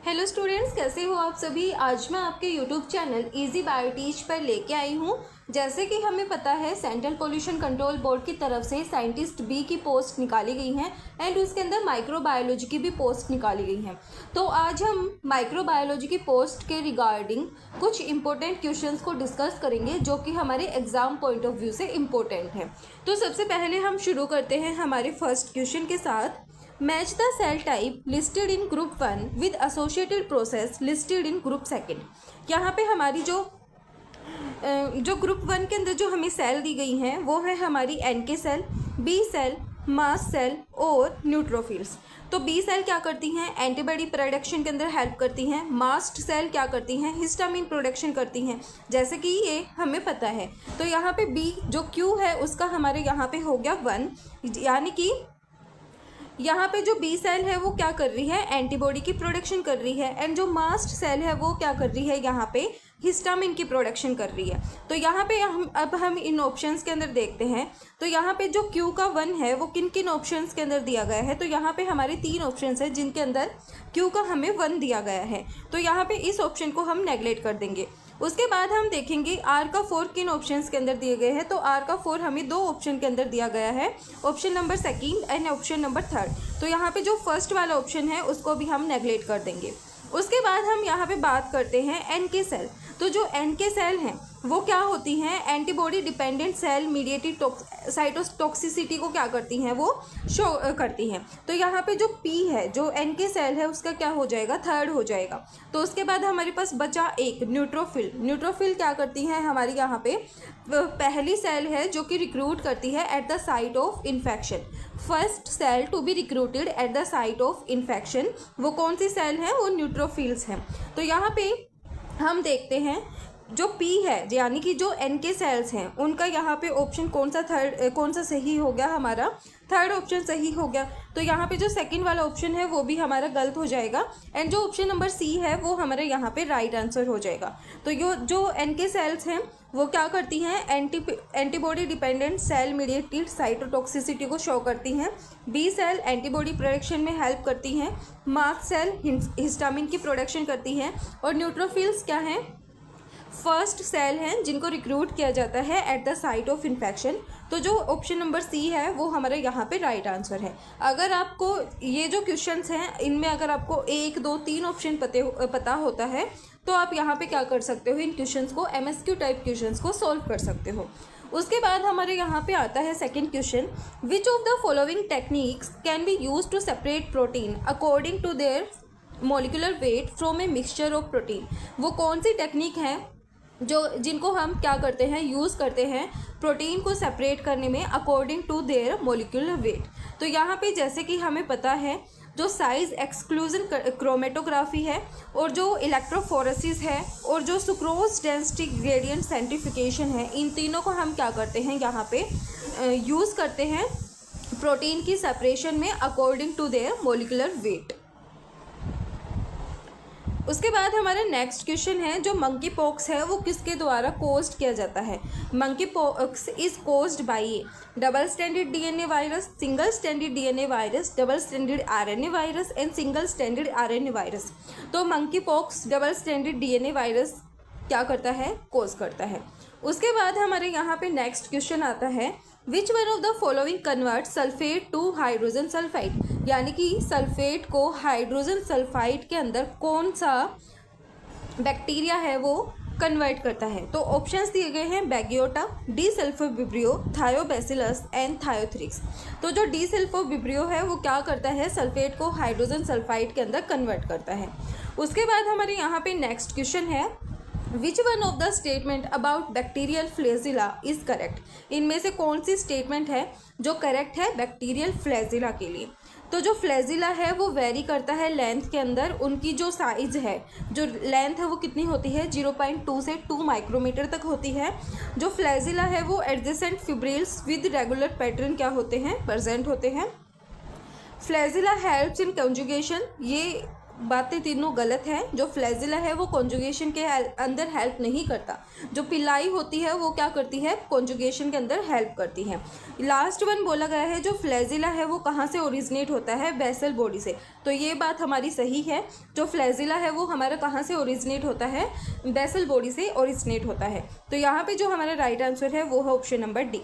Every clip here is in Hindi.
हेलो स्टूडेंट्स, कैसे हो आप सभी। आज मैं आपके YouTube channel easy bio teach पर लेके आई हूँ। जैसे कि हमें पता है सेंट्रल पोल्यूशन कंट्रोल बोर्ड की तरफ से साइंटिस्ट बी की पोस्ट निकाली गई हैं एंड उसके अंदर माइक्रोबायोलॉजी की भी पोस्ट निकाली गई हैं। तो आज हम माइक्रोबायोलॉजी की पोस्ट के रिगार्डिंग कुछ इंपॉर्टेंट क्वेश्चंस को डिस्कस करेंगे जो कि हमारे एग्जाम पॉइंट ऑफ व्यू से इम्पोर्टेंट है। तो सबसे पहले हम शुरू करते हैं हमारे फर्स्ट क्वेश्चन के साथ। Match the cell type listed in group 1 with associated process listed in group 2। यहाँ पे हमारी जो ग्रुप 1 के अंदर जो हमें सेल दी गई हैं वो है हमारी NK cell, b cell, mast cell और न्यूट्रोफिल्स। तो बी सेल क्या करती हैं, एंटीबॉडी प्रोडक्शन के अंदर हेल्प करती हैं। मास्ट सेल क्या करती हैं, हिस्टामिन प्रोडक्शन करती हैं, जैसे कि ये हमें पता है। तो यहाँ पे बी जो क्यू है उसका हमारे यहाँ पे हो गया 1, यानी कि यहाँ पे जो बी सेल है वो क्या कर रही है, एंटीबॉडी की प्रोडक्शन कर रही है एंड जो मास्ट सेल है वो क्या कर रही है, यहाँ पे हिस्टामिन की प्रोडक्शन कर रही है। तो यहाँ पे हम इन ऑप्शंस के अंदर देखते हैं। तो यहाँ पे जो Q का 1 है वो किन किन ऑप्शंस के अंदर दिया गया है। तो यहाँ पे हमारे 3 ऑप्शंस हैं जिनके अंदर Q का हमें 1 दिया गया है। तो यहाँ पे इस ऑप्शन को हम नेगलेक्ट कर देंगे। उसके बाद हम देखेंगे R का 4 किन ऑप्शंस के अंदर दिए गए हैं। तो R का 4 हमें 2 ऑप्शन के अंदर दिया गया है, option number 2 and option number 3। तो यहाँ पे जो फर्स्ट वाला ऑप्शन है उसको भी हम नेगलेक्ट कर देंगे। उसके बाद हम यहाँ पे बात करते हैं NK सेल। तो जो NK सेल हैं वो क्या होती हैं, antibody dependent cell mediated cytotoxicity को क्या करती हैं, वो शो करती हैं। तो यहाँ पे जो P है, जो NK सेल है उसका क्या हो जाएगा, 3rd हो जाएगा। तो उसके बाद हमारे पास बचा एक न्यूट्रोफिल। न्यूट्रोफिल क्या करती है, हमारी यहाँ पे पहली सेल है जो कि रिक्रूट करती है at the site of infection. First cell to be recruited at the site of infection, वो कौन सी सेल है, वो न्यूट्रोफिल्स हैं। तो यहाँ पे हम देखते हैं जो P है यानी कि जो NK सेल्स हैं उनका यहाँ पे ऑप्शन कौन सा सही हो गया, हमारा 3rd ऑप्शन सही हो गया। तो यहाँ पे जो 2nd वाला ऑप्शन है वो भी हमारा गलत हो जाएगा एंड जो ऑप्शन नंबर C है वो हमारे यहाँ पे राइट आंसर हो जाएगा। तो जो NK सेल्स हैं वो क्या करती हैं, antibody dependent cell mediated cytotoxicity को शो करती हैं। बी सेल एंटीबॉडी प्रोडक्शन में हेल्प करती हैं। मास्ट सेल हिस्टामिन की प्रोडक्शन करती हैं और न्यूट्रोफिल्स क्या हैं, फर्स्ट सेल हैं जिनको रिक्रूट किया जाता है at the site of infection. तो जो ऑप्शन नंबर C है वो हमारे यहाँ पे राइट आंसर है। अगर आपको ये जो क्वेश्चंस हैं इनमें अगर आपको 1, 2, 3 ऑप्शन पता होता है तो आप यहाँ पे क्या कर सकते हो, इन क्वेश्चंस को MSQ टाइप क्वेश्चंस को सॉल्व कर सकते हो। उसके बाद हमारे यहाँ पे आता है 2nd question, which of the following techniques can be use to separate protein according to their molecular weight from a mixture of protein. वो कौन सी टेक्निक है जिनको हम क्या करते हैं, यूज़ करते हैं प्रोटीन को सेपरेट करने में according to their molecular weight. तो यहाँ पे जैसे कि हमें पता है जो साइज एक्सक्लूजन क्रोमेटोग्राफी है और जो इलेक्ट्रोफोरेसिस है और जो सुक्रोज डेंसिटी ग्रेडियंट सेंट्रीफिकेशन है, इन तीनों को हम क्या करते हैं, यहाँ पे यूज़ करते हैं प्रोटीन की सेपरेशन में according to their molecular weight. उसके बाद हमारा नेक्स्ट क्वेश्चन है, जो मंकी पॉक्स है वो किसके द्वारा कोज्ड किया जाता है। Monkey pox is caused by double standard DNA virus, single standard DNA virus, double standard RNA virus and single standard RNA virus. तो monkey pox double standard DNA virus क्या करता है, कोज करता है। उसके बाद हमारे यहाँ पे नेक्स्ट क्वेश्चन आता है, which one of the following convert sulphate to hydrogen sulphide, यानी कि सल्फेट को हाइड्रोजन सल्फाइड के अंदर कौन सा बैक्टीरिया है वो कन्वर्ट करता है। तो ऑप्शंस दिए गए हैं, बैगियोटा, डी सल्फोविब्रियो, थायोबैसिलस एंड थायोथ्रिक्स। तो जो डी सल्फोविब्रियो है वो क्या करता है, सल्फेट को हाइड्रोजन सल्फाइड के अंदर कन्वर्ट करता है। उसके बाद हमारे यहाँ पे नेक्स्ट क्वेश्चन है, which one of the statement about bacterial flagella is correct. इनमें से कौन सी स्टेटमेंट है जो करेक्ट है बैक्टीरियल फ्लैजिला के लिए। तो जो फ्लैजिला है वो वेरी करता है लेंथ के अंदर, उनकी जो साइज़ है, जो लेंथ है वो कितनी होती है, 0.2 से 2 माइक्रोमीटर तक होती है। जो फ्लैजिला है वो adjacent fibrils with regular pattern क्या होते हैं, प्रेजेंट होते हैं। फ्लैजिला हेल्प्स इन कंजुगेशन, ये बातें तीनों गलत हैं। जो फ्लैजिला है वो कॉन्जुगेशन के अंदर हेल्प नहीं करता। जो पिलाई होती है वो क्या करती है, कॉन्जुगेशन के अंदर हेल्प करती है। लास्ट वन बोला गया है जो फ्लैजिला है वो कहाँ से ओरिजिनेट होता है, बेसल बॉडी से। तो ये बात हमारी सही है। जो फ्लैजिला है वो हमारा कहाँ से ओरिजिनेट होता है, बेसल बॉडी से ओरिजिनेट होता है। तो यहाँ पे जो हमारा राइट आंसर है वो है ऑप्शन नंबर डी।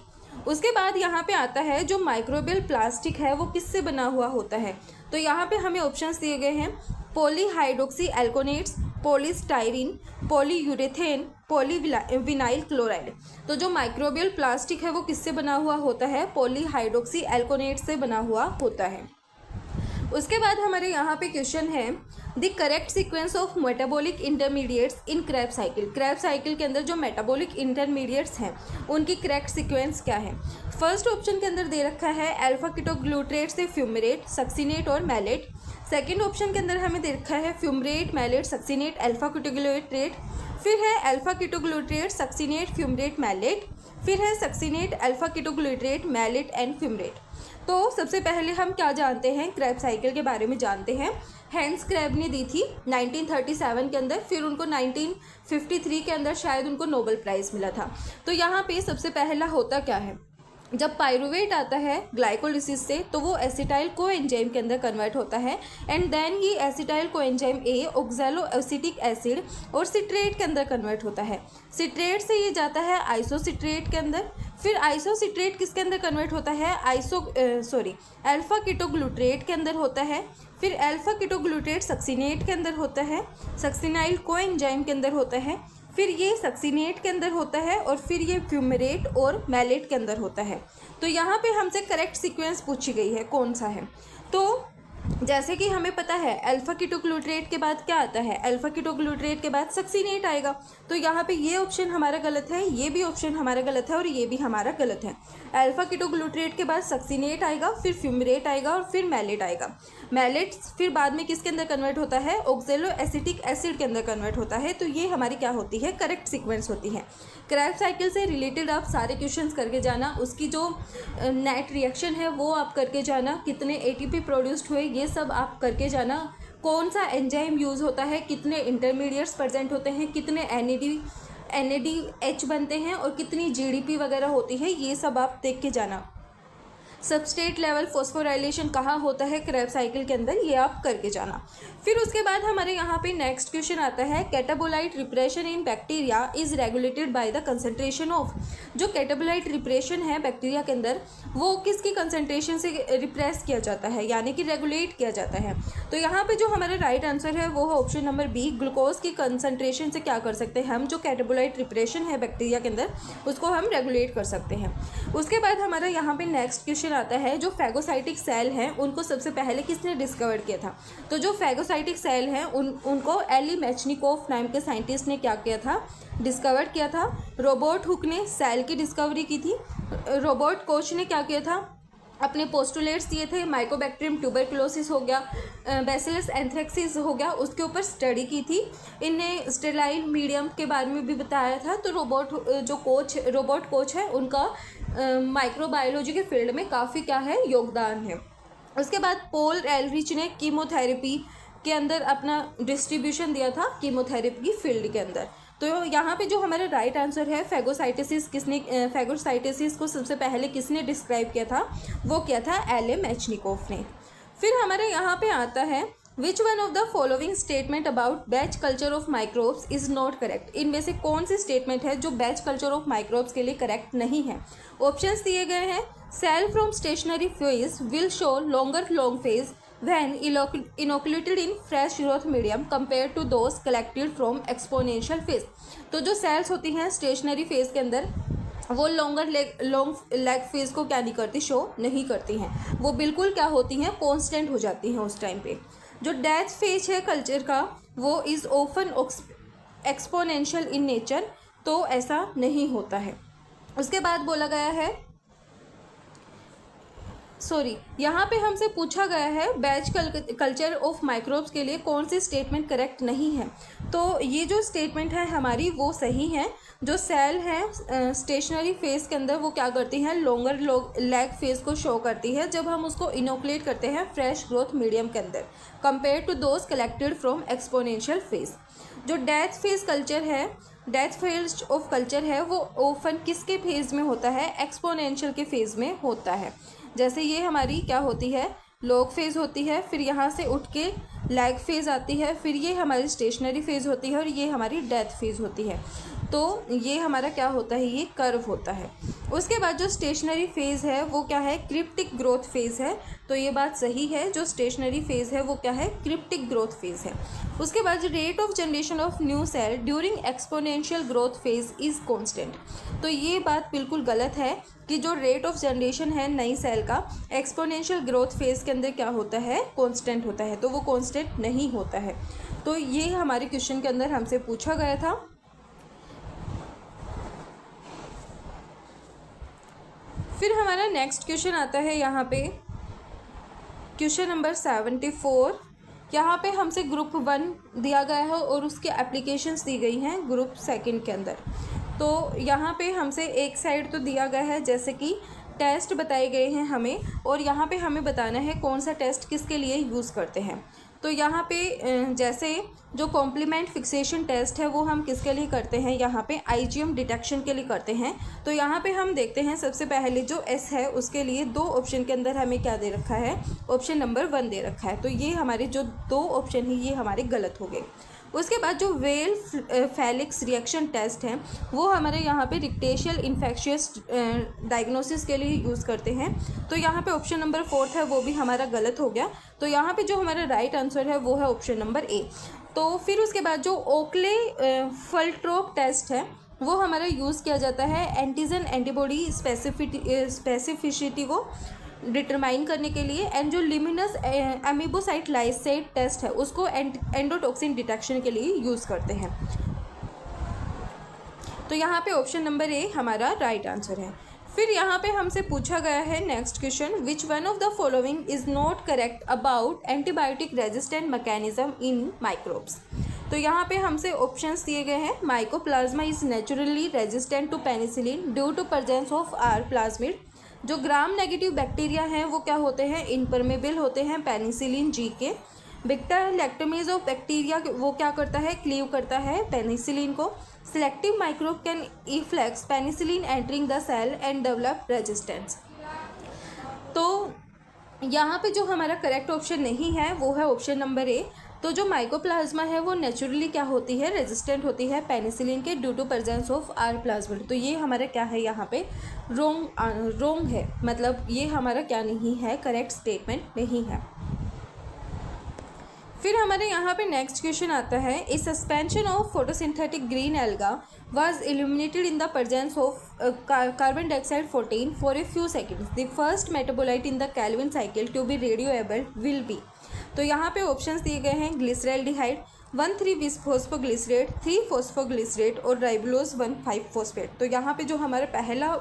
उसके बाद यहाँ पे आता है जो माइक्रोबियल प्लास्टिक है वो किससे बना हुआ होता है। तो यहाँ पे हमें ऑप्शंस दिए गए हैं, polyhydroxy alkanoates, polystyrene, polyurethane, polyvinyl chloride. तो जो माइक्रोबियल प्लास्टिक है वो किससे बना हुआ होता है, पॉलीहाइड्रोक्सी एल्कोनेट से बना हुआ होता है। उसके बाद हमारे यहाँ पे क्वेश्चन है, the correct sequence of metabolic intermediates in Krebs cycle. Krebs cycle के अंदर जो मेटाबॉलिक इंटरमीडिएट्स हैं उनकी करेक्ट सीक्वेंस क्या है। फर्स्ट ऑप्शन के अंदर दे रखा है अल्फा कीटोग्लूटरेट से फ्यूमरेट, सक्सिनेट और मैलेट। सेकेंड ऑप्शन के अंदर हमें दे रखा है fumarate, malate, succinate, alpha ketoglutarate. फिर है alpha ketoglutarate, succinate, fumarate, malate. फिर है succinate, alpha ketoglutarate, malate and fumarate. तो सबसे पहले हम क्या जानते हैं, क्रैब साइकिल के बारे में जानते हैं। हैंस क्रैब ने दी थी 1937 के अंदर, फिर उनको 1953 के अंदर शायद उनको नोबेल प्राइज़ मिला था। तो यहाँ पे सबसे पहला होता क्या है, जब पायरुवेट आता है ग्लाइकोलिसिस से तो वो एसिटाइल कोएंजाइम के अंदर कन्वर्ट होता है एंड देन ये acetyl coenzyme A oxalo acetic acid और सिट्रेट के अंदर कन्वर्ट होता है। सिट्रेट से ये जाता है आइसोसिट्रेट के अंदर, फिर आइसोसिट्रेट किसके अंदर कन्वर्ट होता है, अल्फा कीटोग्लूटरेट के अंदर होता है। फिर अल्फा कीटोग्लूटरेट सक्सिनेट के अंदर होता है, सक्सिनाइल कोएंजाइम के अंदर होता है, फिर ये सक्सिनेट के अंदर होता है और फिर ये फ्यूमरेट और मैलेट के अंदर होता है। तो यहाँ पे हमसे करेक्ट सीक्वेंस पूछी गई है कौन सा है। तो जैसे कि हमें पता है अल्फा कीटोग्लूटरेट के बाद क्या आता है, अल्फा कीटोग्लूटरेट के बाद सक्सिनेट आएगा। तो यहाँ पे ये ऑप्शन हमारा गलत है, ये भी ऑप्शन हमारा गलत है और ये भी हमारा गलत है। अल्फा कीटोग्लूटरेट के बाद सक्सिनेट आएगा, फिर फ्यूमरेट आएगा और फिर मैलेट आएगा। मैलेट फिर बाद में किसके अंदर कन्वर्ट होता है, ऑक्सैलो एसिटिक एसिड के अंदर कन्वर्ट होता है। तो ये हमारी क्या होती है, करेक्ट सीक्वेंस होती है। क्रैब साइकिल से रिलेटेड आप सारे क्वेश्चंस करके जाना, उसकी जो नेट रिएक्शन है वो आप करके जाना, कितने एटीपी प्रोड्यूस्ड हुए ये सब आप करके जाना, कौन सा एंजाइम यूज़ होता है, कितने इंटरमीडिएट्स प्रेजेंट होते हैं, कितने NADH बनते हैं और कितनी GDP वगैरह होती है, ये सब आप देख के जाना। सबस्ट्रेट लेवल फॉस्फोराइलेशन कहाँ होता है क्रैब साइकिल के अंदर, ये आप करके जाना। फिर उसके बाद हमारे यहाँ पे नेक्स्ट क्वेश्चन आता है, catabolite repression in bacteria is regulated by the concentration of. जो कैटाबोलाइट रिप्रेशन है बैक्टीरिया के अंदर वो किसकी कंसंट्रेशन से रिप्रेस किया जाता है, यानी कि रेगुलेट किया जाता है। तो यहाँ पे जो हमारा राइट आंसर है वो है ऑप्शन नंबर बी, ग्लूकोज की कंसंट्रेशन से क्या कर सकते हैं हम, जो कैटाबोलाइट रिप्रेशन है बैक्टीरिया के अंदर उसको हम रेगुलेट कर सकते हैं। उसके बाद हमारा यहाँ पे नेक्स्ट क्वेश्चन आता है, जो फैगोसाइटिक सेल हैं उनको सबसे पहले किसने डिस्कवर किया था। तो जो फैगोसाइटिक सेल हैं उनको एली मेचनिकोव नाम के साइंटिस्ट ने क्या किया था, डिस्कवर किया था। रॉबर्ट हुक ने सेल की डिस्कवरी की थी। रॉबर्ट कोच ने क्या किया था, अपने पोस्टुलेट्स दिए थे, माइकोबैक्टीरियम ट्यूबरकुलोसिस हो गया, बैसिलस एंथ्रेक्सिस हो गया, उसके ऊपर स्टडी की थी। इनने स्टेराइल मीडियम के बारे में भी बताया था। तो रॉबर्ट कोच है उनका माइक्रोबायोलॉजी के फील्ड में काफ़ी क्या है, योगदान है। उसके बाद पॉल एलरिच ने कीमोथेरेपी के अंदर अपना डिस्ट्रीब्यूशन दिया था, कीमोथेरेपी की फील्ड के अंदर। तो यहाँ पे जो हमारा राइट आंसर है, फैगोसाइटोसिस को सबसे पहले किसने डिस्क्राइब किया था, वो किया था एल मेचनिकोव ने। फिर हमारे यहाँ पे आता है, which one of the following statement about batch culture of microbes is not correct. इनमें से कौन सी स्टेटमेंट है जो बैच कल्चर ऑफ माइक्रोब्स के लिए करेक्ट नहीं है। ऑप्शंस दिए गए हैं, cell from stationary phase will show longer long phase when inoculated in fresh growth medium compared to those collected from exponential phase। तो जो सेल्स होती हैं स्टेशनरी फेज के अंदर वो लॉन्ग लेग फेज को क्या नहीं करती, शो नहीं करती हैं, वो बिल्कुल क्या होती हैं, कॉन्स्टेंट हो जाती हैं उस टाइम पे। जो डेथ फेज है कल्चर का वो is often exponential in nature, तो ऐसा नहीं होता है। उसके बाद बोला गया है सॉरी, यहाँ पे हमसे पूछा गया है बैच कल्चर ऑफ माइक्रोब्स के लिए कौन सी स्टेटमेंट करेक्ट नहीं है। तो ये जो स्टेटमेंट है हमारी वो सही है। जो सेल है स्टेशनरी फेज के अंदर वो क्या करती हैं, लॉन्गर लैग फेज को शो करती है जब हम उसको इनोकुलेट करते हैं फ्रेश ग्रोथ मीडियम के अंदर, compare to those collected from exponential phase. जो डेथ फेज कल्चर है, डेथ फेज ऑफ कल्चर है, वो ओफन किसके फेज में होता है, एक्सपोनेंशियल के फेज में होता है। जैसे ये हमारी क्या होती है, लॉग फेज होती है, फिर यहाँ से उठ के लैग फेज आती है, फिर ये हमारी स्टेशनरी फेज होती है और ये हमारी डेथ फेज होती है। तो ये हमारा क्या होता है, ये कर्व होता है। उसके बाद जो स्टेशनरी फेज़ है वो क्या है, क्रिप्टिक ग्रोथ फेज़ है। तो ये बात सही है, जो स्टेशनरी फेज़ है वो क्या है, क्रिप्टिक ग्रोथ फेज़ है। उसके बाद जो rate of generation of new cell during exponential growth phase is constant. तो ये बात बिल्कुल गलत है कि जो रेट ऑफ जनरेशन है नई सेल का एक्सपोनेंशियल ग्रोथ फेज़ के अंदर क्या होता है, कांस्टेंट होता है। तो वो कांस्टेंट नहीं होता है। तो ये हमारे क्वेश्चन के अंदर हमसे पूछा गया था। फिर हमारा नेक्स्ट क्वेश्चन आता है यहाँ पे क्वेश्चन नंबर 74। यहाँ पे हमसे ग्रुप 1 दिया गया है और उसके एप्लीकेशंस दी गई हैं ग्रुप 2 के अंदर। तो यहाँ पे हमसे एक साइड तो दिया गया है जैसे कि टेस्ट बताए गए हैं हमें, और यहाँ पे हमें बताना है कौन सा टेस्ट किसके लिए यूज़ करते हैं। तो यहाँ पे जैसे जो कॉम्प्लीमेंट फिक्सेशन टेस्ट है वो हम किसके लिए करते हैं, यहाँ पे आईजीएम डिटेक्शन के लिए करते हैं। तो यहाँ पे हम देखते हैं सबसे पहले जो एस है उसके लिए 2 ऑप्शन के अंदर हमें क्या दे रखा है, ऑप्शन नंबर 1 दे रखा है। तो ये हमारे जो 2 ऑप्शन है ये हमारे गलत हो गए। उसके बाद जो वेल फैलिक्स रिएक्शन टेस्ट है वो हमारे यहाँ पे रिक्टेशियल इन्फेक्शियस डायग्नोसिस के लिए यूज़ करते हैं। तो यहाँ पे ऑप्शन नंबर 4 है वो भी हमारा गलत हो गया। तो यहाँ पे जो हमारा राइट आंसर है वो है ऑप्शन नंबर ए। तो फिर उसके बाद जो ओकले फल्ट्रोप टेस्ट है वो हमारा यूज़ किया जाता है एंटीजन एंटीबॉडी स्पेसिफिसिटी को डिटरमाइन करने के लिए। एंड जो लिमिनस एमिबोसाइट लाइसेट टेस्ट है उसको एंडोटॉक्सिन डिटेक्शन के लिए यूज़ करते हैं। तो यहाँ पे ऑप्शन नंबर ए हमारा राइट आंसर है। फिर यहाँ पे हमसे पूछा गया है next question, which one of the following is not correct about antibiotic resistant mechanism in microbes. तो यहाँ पे हमसे ऑप्शंस दिए गए हैं, mycoplasma is naturally resistant to penicillin due to presence of r plasmid. जो ग्राम नेगेटिव बैक्टीरिया हैं वो क्या होते हैं, इनपरमेबल होते हैं पेनिसिलिन जी के। विक्टर लैक्टोमेज ऑफ बैक्टीरिया वो क्या करता है, क्लीव करता है पेनिसिलिन को। Selective microbe can efflux penicillin entering the cell and develop resistance. तो यहाँ पे जो हमारा करेक्ट ऑप्शन नहीं है वो है ऑप्शन नंबर ए। तो जो माइकोप्लाज्मा है वो नेचुरली क्या होती है, रेजिस्टेंट होती है पेनिसिलिन के due to presence of r plasmid. तो ये हमारा क्या है, यहाँ पे रोंग है, मतलब ये हमारा क्या नहीं है, करेक्ट स्टेटमेंट नहीं है। फिर हमारे यहाँ पे नेक्स्ट क्वेश्चन आता है, a suspension of photosynthetic green alga was illuminated in the presence of carbon dioxide 14 for a few seconds. The first metabolite in the Calvin cycle to be radioable will be। तो यहाँ पे ऑप्शंस दिए गए हैं, ग्लिसरैल्डिहाइड 1,3-बिसफॉस्फोग्लिसरेट, 3-फॉस्फोग्लिसरेट और राइबोलोज 1,5-फॉस्फेट। तो यहाँ पे जो हमारा पहला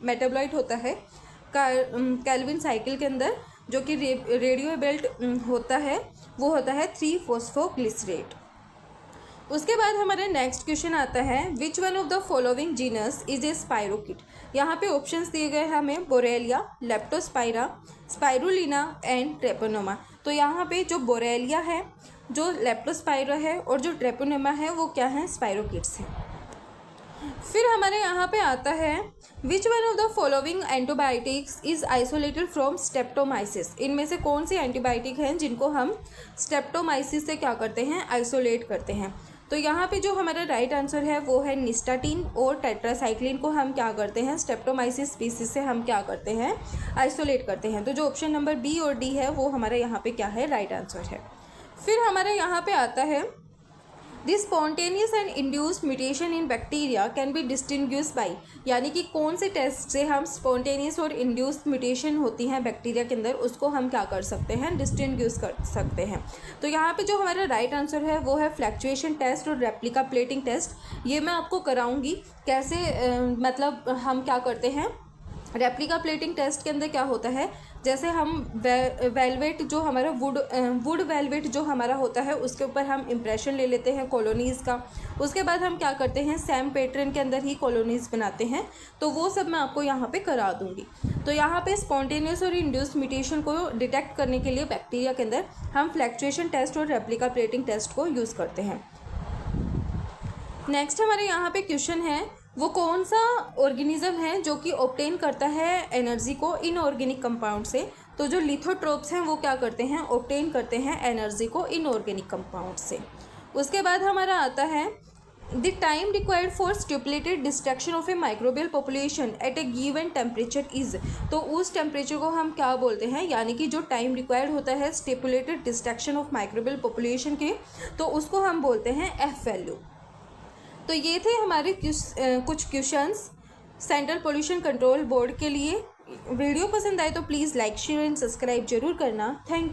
मेटाबोलाइट होता है कैल्विन साइकिल के अंदर जो कि रेडियोएबल होता है वो होता है 3-फॉस्फोग्लिसरेट। उसके बाद हमारा नेक्स्ट क्वेश्चन आता है, which one of the following genus is a spirochete. यहाँ पे ऑप्शंस दिए गए हैं हमें, Borrelia, Leptospira, Spirulina and Treponema. तो यहाँ पे जो बोरेलिया है, जो लेप्टोस्पाइरा है और जो ट्रेपोनोमा है वो क्या है, स्पाइरोकिट्स हैं। फिर हमारे यहाँ पे आता है, which one of the following antibiotics is isolated from Streptomyces. इनमें से कौन सी एंटीबायोटिक हैं जिनको हम स्टेप्टोमाइसिस से क्या करते हैं, आइसोलेट करते हैं। तो यहाँ पे जो हमारा राइट आंसर है वो है निस्टाटीन और टेट्रासाइक्लिन को हम क्या करते हैं, स्टेप्टोमाइसिस स्पीसीज से हम क्या करते हैं, आइसोलेट करते हैं। तो जो ऑप्शन नंबर बी और डी है वो हमारे यहाँ पे क्या है, राइट आंसर है। फिर हमारे यहाँ पे आता है, this spontaneous and induced mutation in bacteria can be distinguished by. यानी कि कौन से टेस्ट से हम स्पॉन्टेनियस और इंड्यूस्ड म्यूटेशन होती हैं बैक्टीरिया के अंदर उसको हम क्या कर सकते हैं, डिस्टिंग्विश कर सकते हैं। तो यहाँ पे जो हमारा राइट आंसर है वो है फ्लैक्चुएशन टेस्ट और रेप्लिका प्लेटिंग टेस्ट। ये मैं आपको कराऊंगी कैसे मतलब हम क्या करते हैं, रेप्लिका प्लेटिंग टेस्ट के अंदर क्या होता है, जैसे हम वेलवेट जो हमारा वुड वेलवेट जो हमारा होता है उसके ऊपर हम इम्प्रेशन ले लेते हैं कॉलोनीज़ का। उसके बाद हम क्या करते हैं, सेम पैटर्न के अंदर ही कॉलोनीज़ बनाते हैं। तो वो सब मैं आपको यहाँ पे करा दूँगी। तो यहाँ पे स्पॉन्टेनियस और इंड्यूस्ड म्यूटेशन को डिटेक्ट करने के लिए बैक्टीरिया के अंदर हम फ्लक्चुएशन टेस्ट और रेप्लिका प्लेटिंग टेस्ट को यूज़ करते हैं। नेक्स्ट हमारे यहाँ पे क्वेश्चन है, वो कौन सा ऑर्गेनिज्म है जो कि ऑब्टेन करता है एनर्जी को इनऑर्गेनिक कंपाउंड से। तो जो लिथोट्रोप्स हैं वो क्या करते हैं, ऑब्टेन करते हैं एनर्जी को इनऑर्गेनिक कंपाउंड से। उसके बाद हमारा आता है the time required for stipulated destruction of A microbial population at A given temperature is. तो उस टेम्परेचर को हम क्या बोलते हैं, यानी कि जो टाइम रिक्वायर्ड होता है stipulated destruction of microbial population के, तो उसको हम बोलते हैं एफ वैल्यू। तो ये थे हमारे कुछ questions central pollution control board के लिए। वीडियो पसंद आए तो please like share and subscribe जरूर करना। थैंक